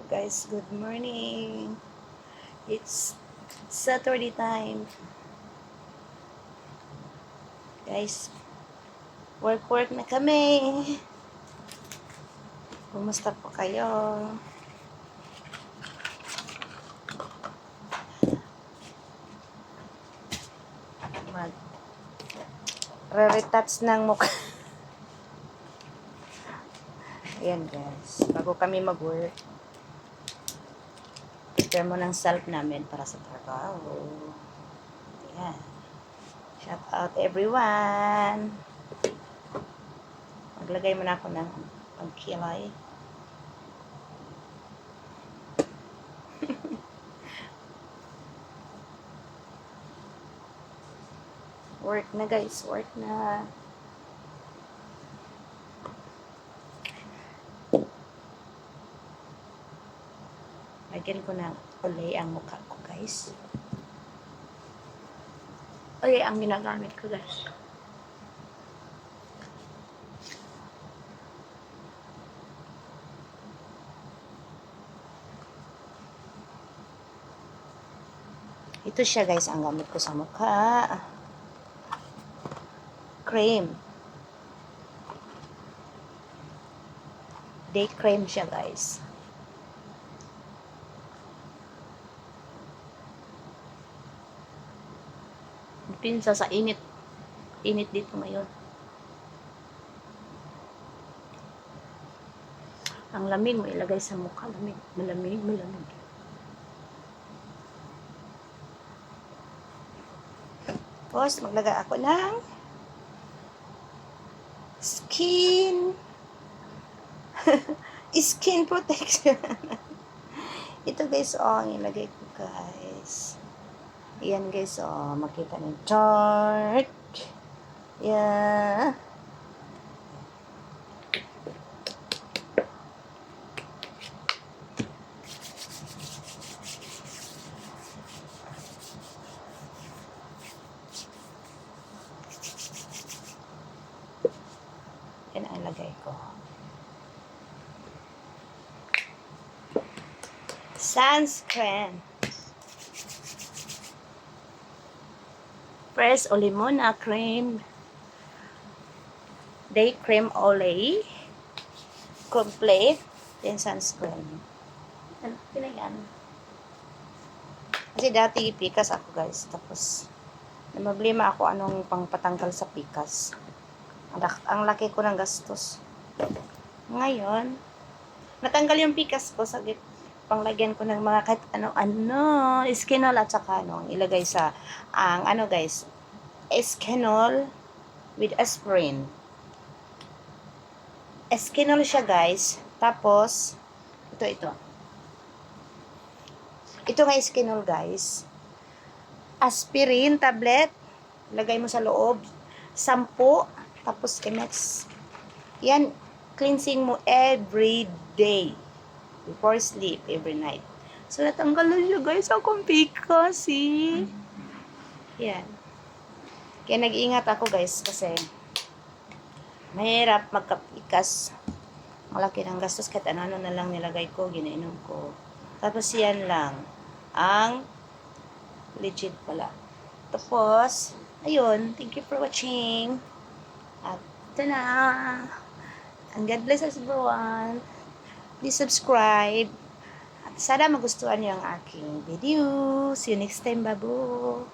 Guys, good morning. It's Saturday time. Guys, work na kami. Kumusta po kayo? Mag re-retouch ng mukha. Ayan guys, bago kami mag-work, prepare mo ng self namin para sa trabaho. Ayan. Shout out everyone. Maglagay mo na ako ng pagkilay. Work na guys, work na. Lagyan ko ng ulay ang mukha ko guys. Ulay ang ginagamit ko guys. Ito siya guys ang gamit ko sa mukha. Cream. Day cream siya guys. Pinsa sa init. Init dito ngayon. Ang lamig mo ilagay sa mukha. Lamig. Malamig. Tapos maglagay ako ng skin protection. Ito guys, ang ilagay ko guys. Ayan guys, makita ng chart. Yeah. Yan ang lagay ko. Sunscreen. Fresh Olimona cream. Day cream olay. Complete. Then sunscreen. Ano? Pinayan. Kasi dati pikas ako guys. Tapos, namablema ako anong pangpatanggal sa pikas. Ang laki ko ng gastos. Ngayon, natanggal yung pikas ko sa panglagyan ko ng mga kahit ano, Skinol at saka ilagay sa, guys, Skinol with aspirin. Skinol siya guys. Tapos, ito. Ito nga Skinol guys. Aspirin tablet. Lagay mo sa loob. 10. Tapos Chemex. Yan, cleansing mo every day. Before sleep, every night. So, natanggal na siya guys. Akong pikas, Yan. Kaya nag-iingat ako guys kasi mahirap magkapikas. Malaki ng gastos kahit ano na lang nilagay ko, ginainom ko. Tapos yan lang. Ang legit pala. Tapos, ayun. Thank you for watching. At ito na. And God bless us everyone. Please subscribe. At sana magustuhan niyo ang aking video. See you next time, babu.